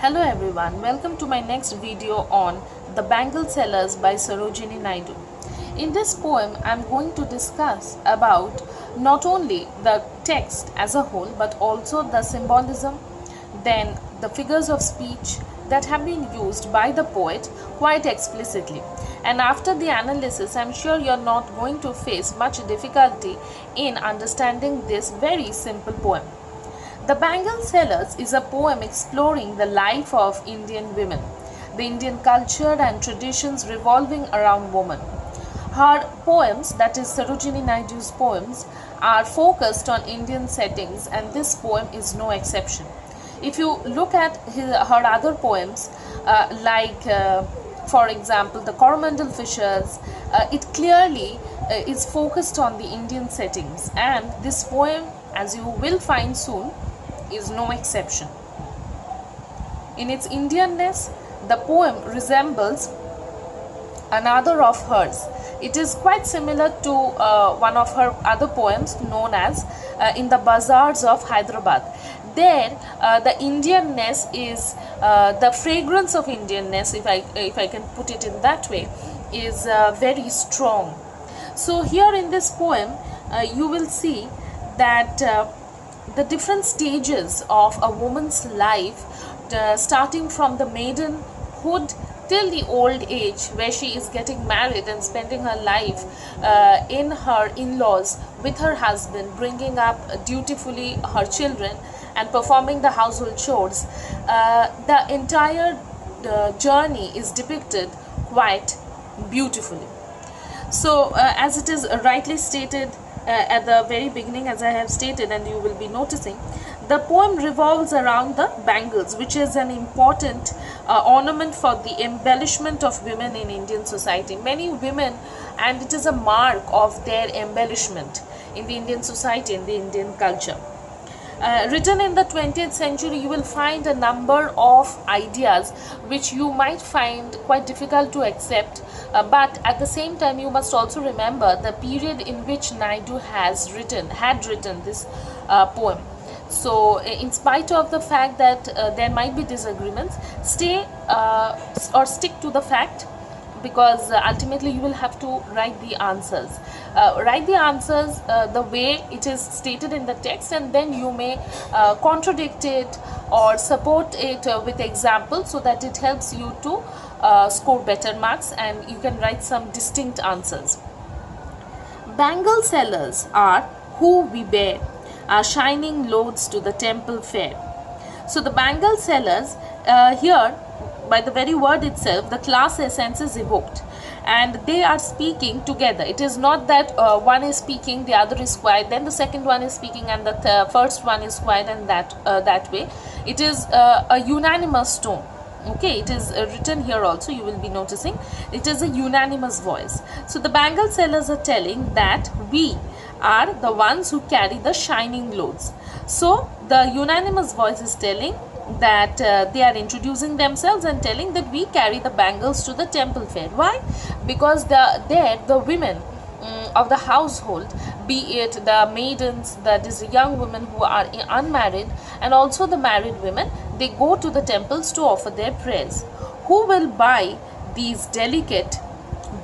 Hello everyone, welcome to my next video on The Bangle Sellers by Sarojini Naidu. In this poem, I am going to discuss about not only the text as a whole but also the symbolism, then the figures of speech that have been used by the poet quite explicitly. And after the analysis, I am sure you are not going to face much difficulty in understanding this very simple poem. The Bangle Sellers is a poem exploring the life of Indian women, the Indian culture and traditions revolving around women. Her poems, that is Sarojini Naidu's poems, are focused on Indian settings, and this poem is no exception. If you look at her other poems, for example, The Coromandel Fishers, it clearly is focused on the Indian settings, and this poem, as you will find soon, is no exception. In its Indianness, the poem resembles another of hers. It is quite similar to one of her other poems known as In the Bazaars of Hyderabad. There, the Indianness is the fragrance of Indianness, if I can put it in that way, is very strong. So here in this poem, you will see that the different stages of a woman's life, starting from the maidenhood till the old age, where she is getting married and spending her life in her in-laws with her husband, bringing up dutifully her children and performing the household chores. The entire journey is depicted quite beautifully. So as it is rightly stated at the very beginning, as I have stated, and you will be noticing, the poem revolves around the bangles, which is an important ornament for the embellishment of women in Indian society. Many women, and it is a mark of their embellishment in the Indian society, in the Indian culture. Written in the 20th century, you will find a number of ideas which you might find quite difficult to accept, but at the same time you must also remember the period in which Naidu had written this poem. So in spite of the fact that there might be disagreements, stick to the fact, because ultimately you will have to write the answers. Write the answers the way it is stated in the text, and then you may contradict it or support it with examples, so that it helps you to score better marks and you can write some distinct answers. Bangle sellers are who we bear our shining loads to the temple fair. So the bangle sellers, here, by the very word itself, the class essence is evoked, and they are speaking together. It is not that one is speaking, the other is quiet, then the second one is speaking, and the first one is quiet, and that way. It is a unanimous tone. Okay, it is written here also, you will be noticing. It is a unanimous voice. So the bangle sellers are telling that we are the ones who carry the shining loads. So the unanimous voice is telling that they are introducing themselves and telling that we carry the bangles to the temple fair. Why? Because the women of the household, be it the maidens, that is the young women who are unmarried, and also the married women, they go to the temples to offer their prayers. Who will buy these delicate,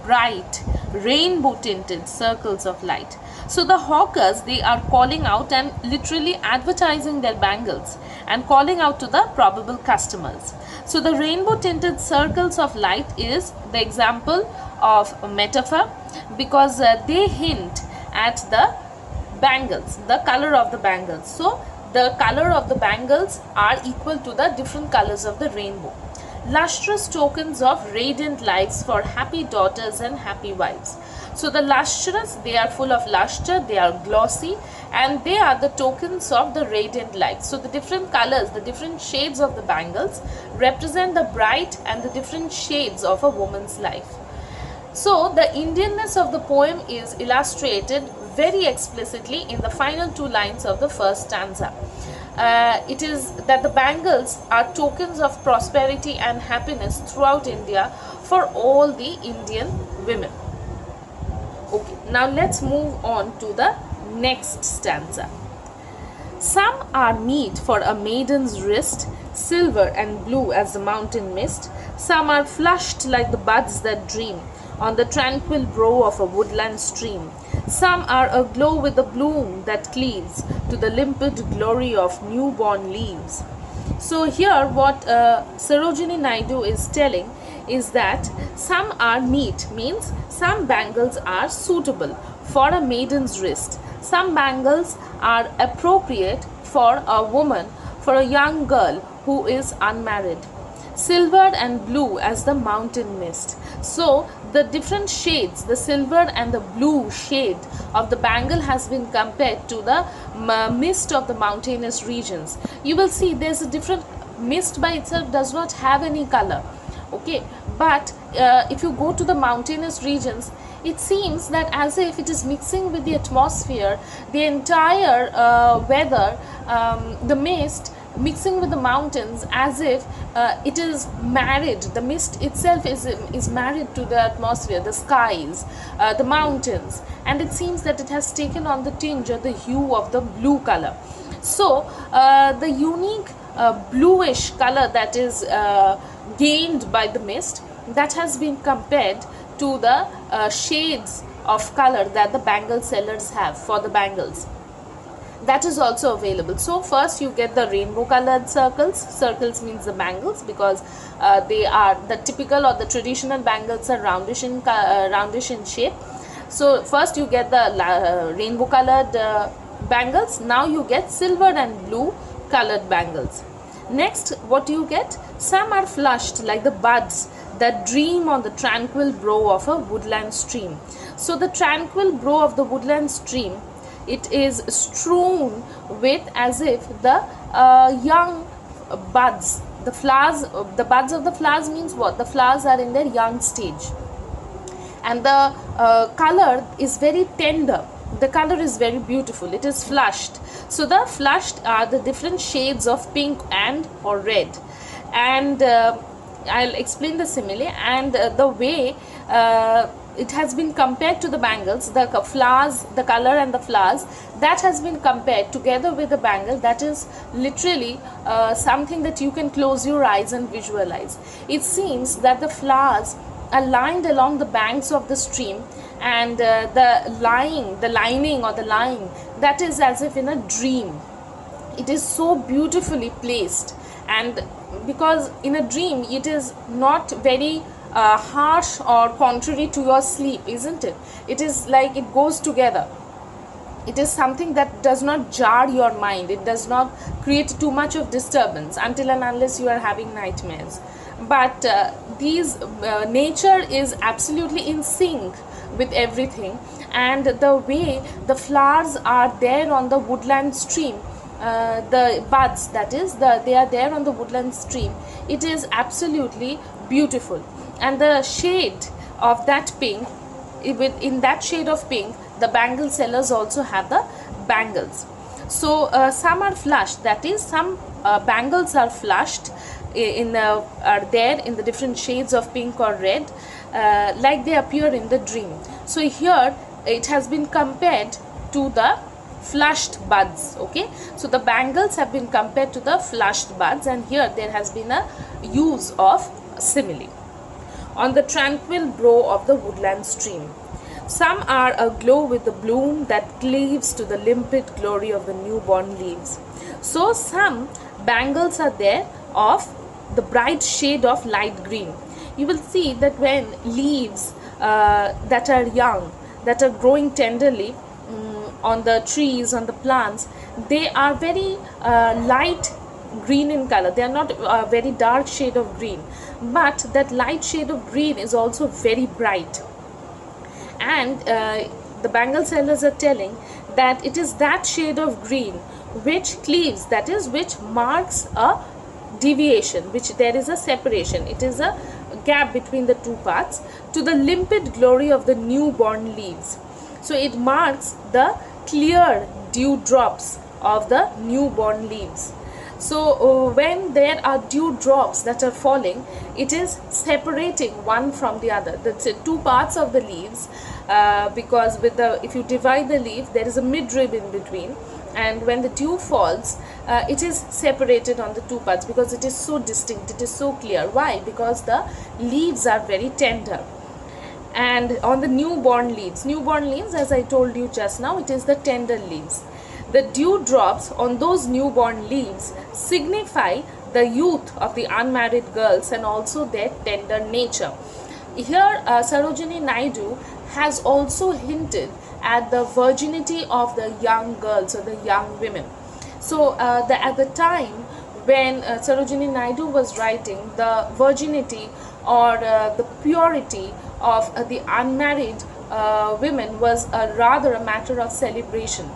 bright, rainbow tinted circles of light? So the hawkers, they are calling out and literally advertising their bangles and calling out to the probable customers. So the rainbow tinted circles of light is the example of a metaphor, because they hint at the bangles, the color of the bangles. So the color of the bangles are equal to the different colors of the rainbow. Lustrous tokens of radiant lives for happy daughters and happy wives. So the lustrous, they are full of luster, they are glossy, and they are the tokens of the radiant light. So the different colors, the different shades of the bangles represent the bright and the different shades of a woman's life. So the Indianness of the poem is illustrated very explicitly in the final two lines of the first stanza. It is that the bangles are tokens of prosperity and happiness throughout India for all the Indian women. Okay, now let's move on to the next stanza. Some are meet for a maiden's wrist, silver and blue as the mountain mist. Some are flushed like the buds that dream on the tranquil brow of a woodland stream. Some are aglow with the bloom that cleaves to the limpid glory of newborn leaves. So here what Sarojini Naidu is telling is that some are meet, means some bangles are suitable for a maiden's wrist. Some bangles are appropriate for a woman, for a young girl who is unmarried. Silver and blue as the mountain mist. So the different shades, the silver and the blue shade of the bangle has been compared to the mist of the mountainous regions. You will see there's a different mist by itself does not have any color. Okay, but if you go to the mountainous regions, it seems that as if it is mixing with the atmosphere, the entire weather, the mist mixing with the mountains, as if it is married, the mist itself is married to the atmosphere, the skies, the mountains, and it seems that it has taken on the tinge or the hue of the blue color. So the unique bluish color that is gained by the mist, that has been compared to the shades of color that the bangle sellers have for the bangles. That is also available. So first you get the rainbow colored circles. Circles means the bangles, because they are the typical or the traditional bangles are roundish in shape. So first you get the rainbow colored bangles. Now you get silver and blue colored bangles. Next, what do you get? Some are flushed like the buds that dream on the tranquil brow of a woodland stream. So the tranquil brow of the woodland stream, it is strewn with, as if the young buds, the flowers, the buds of the flowers means what? The flowers are in their young stage, and the color is very tender. The color is very beautiful. It is flushed. So the flushed are the different shades of pink and or red, and I'll explain the simile and the way it has been compared to the bangles. The flowers, the color and the flowers, that has been compared together with the bangle. That is literally something that you can close your eyes and visualize. It seems that the flowers are lined along the banks of the stream, and the lining or the line, that is as if in a dream. It is so beautifully placed, and because in a dream it is not very harsh or contrary to your sleep, isn't it? It is like it goes together. It is something that does not jar your mind. It does not create too much of disturbance until and unless you are having nightmares. But nature is absolutely in sync with everything, and the way the flowers are there on the woodland stream, the buds, that is, they are there on the woodland stream, it is absolutely beautiful. And the shade of that pink, in that shade of pink, the bangle sellers also have the bangles. So some are flushed, that is, some bangles are flushed are there in the different shades of pink or red, like they appear in the dream. So here it has been compared to the flushed buds. Okay, so the bangles have been compared to the flushed buds, and here there has been a use of simile. On the tranquil brow of the woodland stream, some are aglow with the bloom that cleaves to the limpid glory of the newborn leaves. So some bangles are there of the bright shade of light green. You will see that when leaves that are young, that are growing tenderly on the trees, on the plants, they are very light green in color. They are not a very dark shade of green, but that light shade of green is also very bright. And the bangle sellers are telling that it is that shade of green which cleaves, that is, which marks a deviation, which there is a separation, it is a gap between the two parts, to the limpid glory of the newborn leaves. So it marks the clear dew drops of the newborn leaves. So when there are dew drops that are falling, it is separating one from the other. That's it, two parts of the leaves, because with the, if you divide the leaf, there is a midrib in between. and when the dew falls, it is separated on the two parts because it is so distinct, it is so clear. Why? Because the leaves are very tender. And on the newborn leaves, as I told you just now, it is the tender leaves. The dew drops on those newborn leaves signify the youth of the unmarried girls and also their tender nature. Here Sarojini Naidu has also hinted at the virginity of the young girls or the young women. So at the time when Sarojini Naidu was writing, the virginity or the purity of the unmarried women was rather a matter of celebration.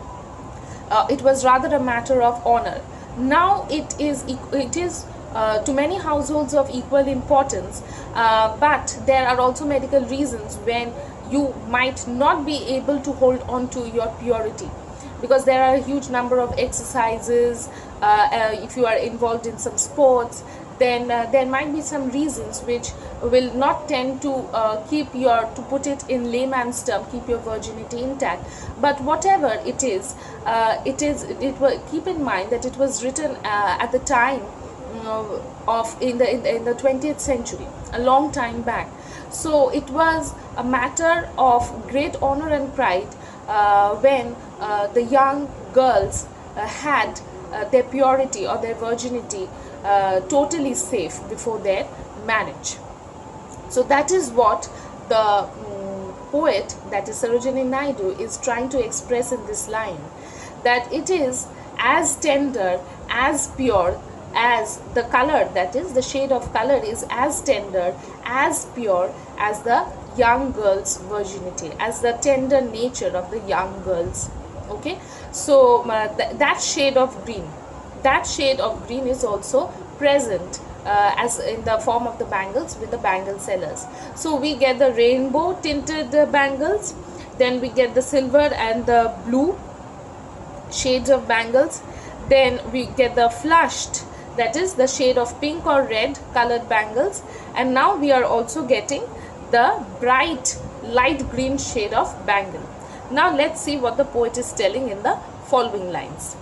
It was rather a matter of honor. Now it is to many households of equal importance, but there are also medical reasons when you might not be able to hold on to your purity, because there are a huge number of exercises. If you are involved in some sports, then there might be some reasons which will not tend to to put it in layman's term, keep your virginity intact. But whatever it is, keep in mind that it was written at the time in the 20th century, a long time back. So it was a matter of great honor and pride when the young girls had their purity or their virginity totally safe before their marriage. So that is what the poet, that is Sarojini Naidu, is trying to express in this line, that it is as tender, as pure, as the color, that is the shade of color is as tender, as pure as the young girl's virginity, as the tender nature of the young girls. Okay, so that shade of green is also present as in the form of the bangles with the bangle sellers. So we get the rainbow tinted bangles, then we get the silver and the blue shades of bangles, then we get the flushed, that is the shade of pink or red colored bangles, and now we are also getting the bright light green shade of bangle. Now let's see what the poet is telling in the following lines.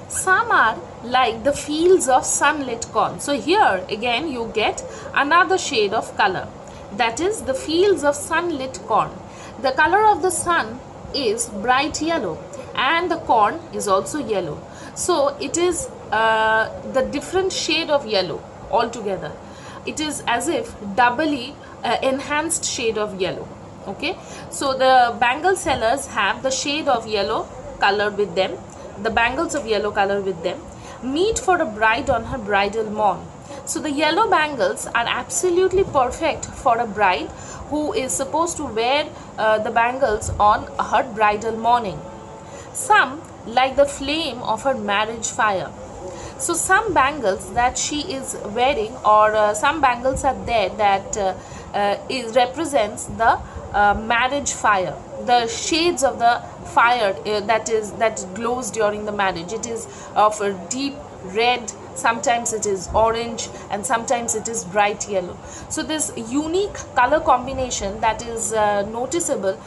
Some are like the fields of sunlit corn. So here again you get another shade of color, that is the fields of sunlit corn. The color of the sun is bright yellow and the corn is also yellow. So it is the different shade of yellow altogether. It is as if doubly enhanced shade of yellow. Okay, so the bangle sellers have the shade of yellow color with them, the bangles of yellow color with them, meet for a bride on her bridal morn. So the yellow bangles are absolutely perfect for a bride who is supposed to wear the bangles on her bridal morning. Some like the flame of her marriage fire. So some bangles that she is wearing, or some bangles are there that represents the marriage fire, the shades of the fire that glows during the marriage. It is of a deep red, sometimes it is orange, and sometimes it is bright yellow. So this unique color combination that is noticeable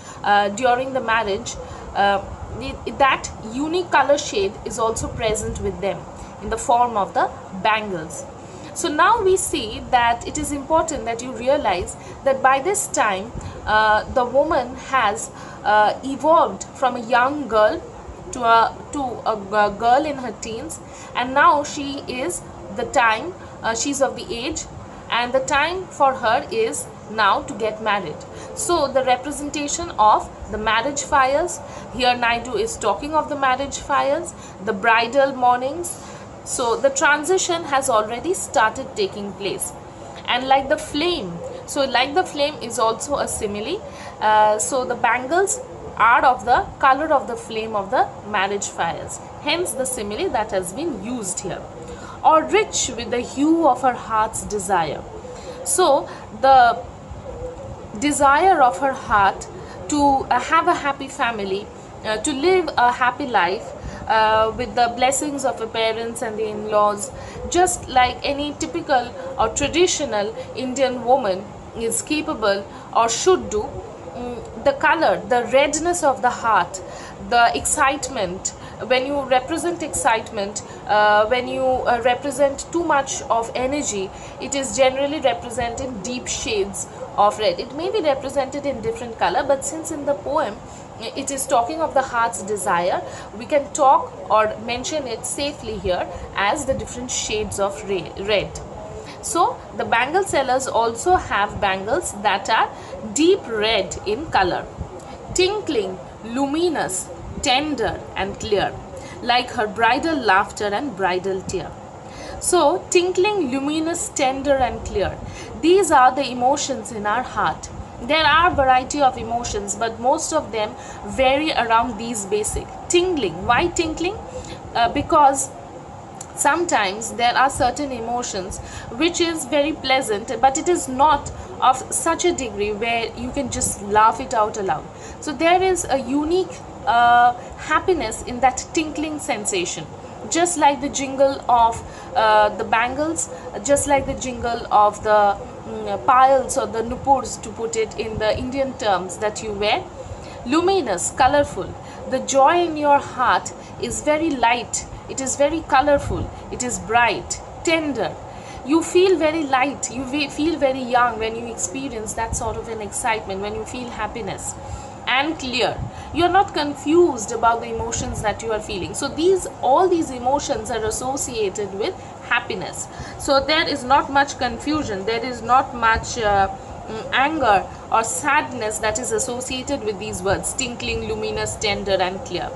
during the marriage, that unique color shade is also present with them in the form of the bangles. So now we see that it is important that you realize that by this time the woman has evolved from a young girl to a girl in her teens, and now she is she's of the age, and the time for her is now to get married. So the representation of the marriage fires, here Naidu is talking of the marriage fires, the bridal mornings. So the transition has already started taking place. And like the flame, so like the flame is also a simile. So the bangles are of the color of the flame of the marriage fires, hence the simile that has been used here. Or rich with the hue of her heart's desire. So the desire of her heart to have a happy family, to live a happy life with the blessings of her parents and the in-laws, just like any typical or traditional Indian woman is capable or should do. The color, the redness of the heart, the excitement, when you represent excitement, when you represent too much of energy, it is generally represented deep shades of red. It may be represented in different color, but since in the poem it is talking of the heart's desire, we can talk or mention it safely here as the different shades of red. So the bangle sellers also have bangles that are deep red in color, tinkling, luminous, tender and clear, like her bridal laughter and bridal tear. So tinkling, luminous, tender and clear, these are the emotions in our heart. There are variety of emotions, but most of them vary around these basic. Tingling, why tinkling? Because sometimes there are certain emotions which is very pleasant, but it is not of such a degree where you can just laugh it out aloud. So there is a unique happiness in that tinkling sensation, just like the jingle of the bangles, just like the jingle of the piles or the nupurs, to put it in the Indian terms, that you wear. Luminous, colorful, the joy in your heart is very light, it is very colorful, it is bright, tender. You feel very light, you feel very young when you experience that sort of an excitement, when you feel happiness. And clear, you are not confused about the emotions that you are feeling. So all these emotions are associated with happiness. So there is not much confusion, there is not much anger or sadness that is associated with these words: tinkling, luminous, tender and clear,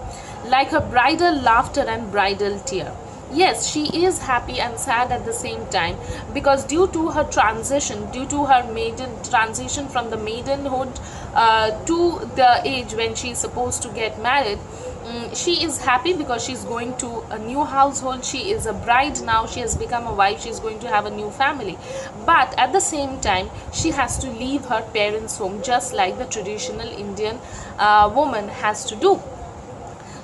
like a bridal laughter and bridal tear. Yes, she is happy and sad at the same time, because due to her transition, due to her transition from the maidenhood to the age when she is supposed to get married, she is happy because she is going to a new household. She is a bride now, she has become a wife, she is going to have a new family. But at the same time, she has to leave her parents' home, just like the traditional Indian woman has to do.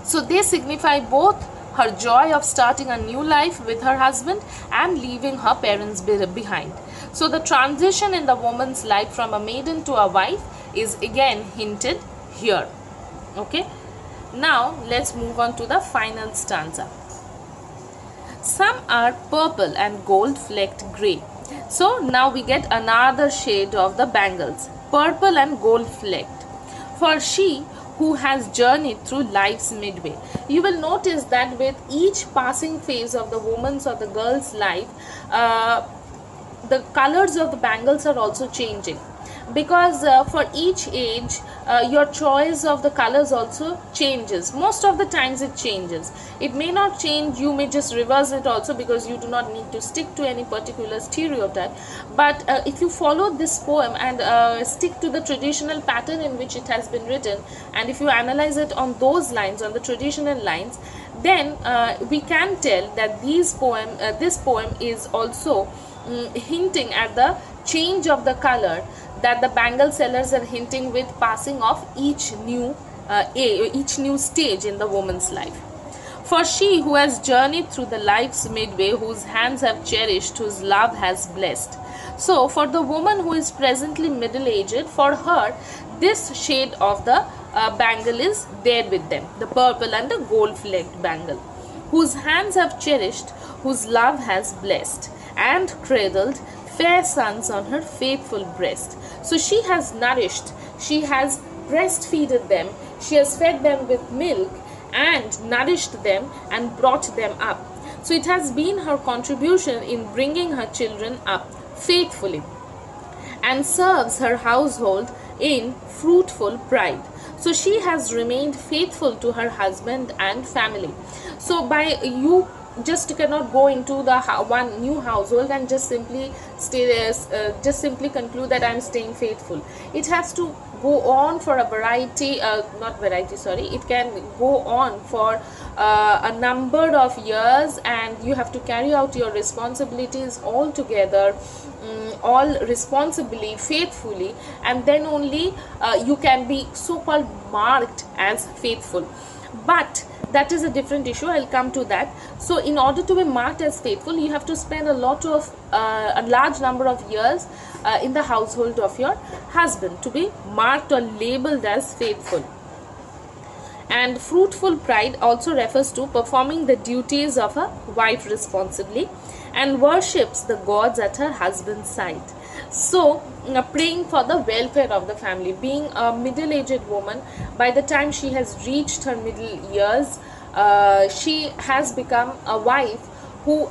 So they signify both her joy of starting a new life with her husband and leaving her parents behind. So the transition in the woman's life from a maiden to a wife is again hinted here. Okay, now let's move on to the final stanza. Some are purple and gold flecked grey. So now we get another shade of the bangles, purple and gold flecked. For she who has journeyed through life's midway. You will notice that with each passing phase of the woman's or the girl's life, the colors of the bangles are also changing, because for each age your choice of the colors also changes. Most of the times it changes. It may not change, you may just reverse it also, because you do not need to stick to any particular stereotype. But if you follow this poem and stick to the traditional pattern in which it has been written, and if you analyze it on those lines, on the traditional lines, then we can tell that this poem is also hinting at the change of the color that the bangle sellers are hinting with passing of each new stage in the woman's life. For she who has journeyed through the life's midway, whose hands have cherished, whose love has blessed. So for the woman who is presently middle-aged, for her this shade of the bangle is there with them, the purple and the gold flecked bangle. Whose hands have cherished, whose love has blessed and cradled fair sons on her faithful breast. So she has nourished, she has breastfeeded them, she has fed them with milk and nourished them and brought them up. So it has been her contribution in bringing her children up faithfully, and serves her household in fruitful pride. So she has remained faithful to her husband and family. So by you just cannot go into the one new household and just simply stay there, just simply conclude that I am staying faithful. It has to go on for a it can go on for a number of years, and you have to carry out your responsibilities all together, all responsibly, faithfully, and then only you can be so-called marked as faithful. But that is a different issue, I'll come to that. So in order to be marked as faithful, you have to spend a large number of years in the household of your husband to be marked or labeled as faithful. And fruitful pride also refers to performing the duties of a wife responsibly and worships the gods at her husband's side. So, praying for the welfare of the family. Being a middle-aged woman, by the time she has reached her middle years, she has become a wife who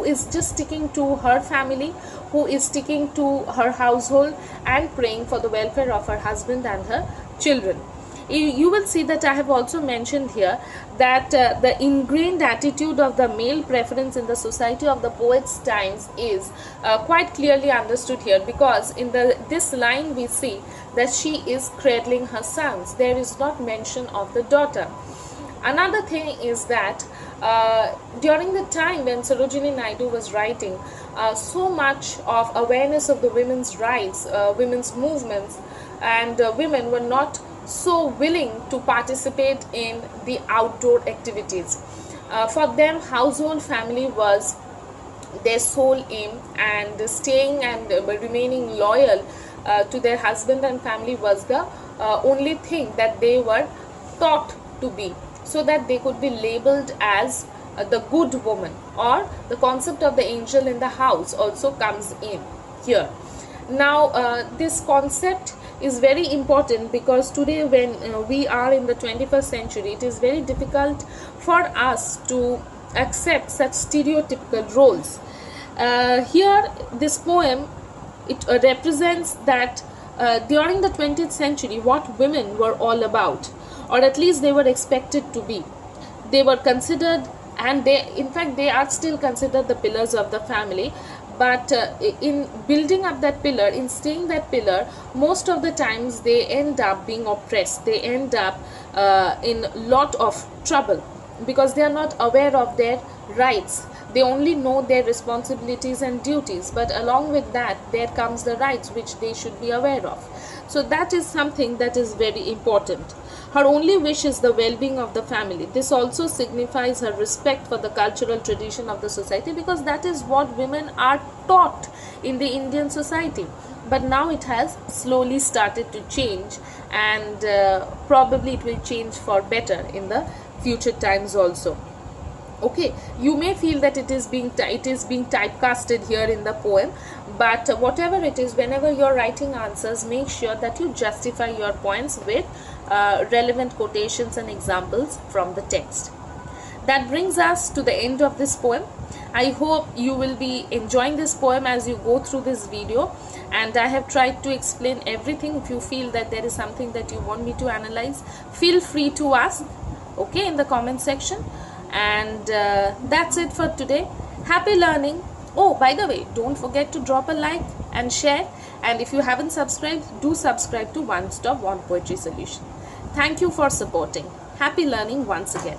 is just sticking to her family, who is sticking to her household and praying for the welfare of her husband and her children. You will see that I have also mentioned here that the ingrained attitude of the male preference in the society of the poet's times is quite clearly understood here, because in this line we see that she is cradling her sons. There is not mention of the daughter. Another thing is that during the time when Sarojini Naidu was writing, so much of awareness of the women's rights, women's movements, and women were not so willing to participate in the outdoor activities. For them, household family was their sole aim, and staying and remaining loyal to their husband and family was the only thing that they were taught to be, so that they could be labeled as the good woman, or the concept of the angel in the house also comes in here. Now this concept is very important, because today when we are in the 21st century, it is very difficult for us to accept such stereotypical roles. Here this poem, it represents that during the 20th century what women were all about, or at least they were expected to be. They were considered, and in fact they are still considered the pillars of the family, but in building up that pillar, in staying that pillar, most of the times they end up being oppressed, they end up in lot of trouble, because they are not aware of their rights. They only know their responsibilities and duties, but along with that there comes the rights which they should be aware of. So that is something that is very important. Her only wish is the well-being of the family. This also signifies her respect for the cultural tradition of the society, because that is what women are taught in the Indian society. But now it has slowly started to change, and probably it will change for better in the future times also. Okay, you may feel that it is being typecasted here in the poem, but whatever it is, whenever you're writing answers, make sure that you justify your points with relevant quotations and examples from the text. That brings us to the end of this poem. I hope you will be enjoying this poem as you go through this video, and I have tried to explain everything. If you feel that there is something that you want me to analyze, feel free to ask, okay, in the comment section. And that's it for today. Happy learning. Oh, by the way, don't forget to drop a like and share, and if you haven't subscribed, do subscribe to One Stop One Poetry Solution. Thank you for supporting. Happy learning once again.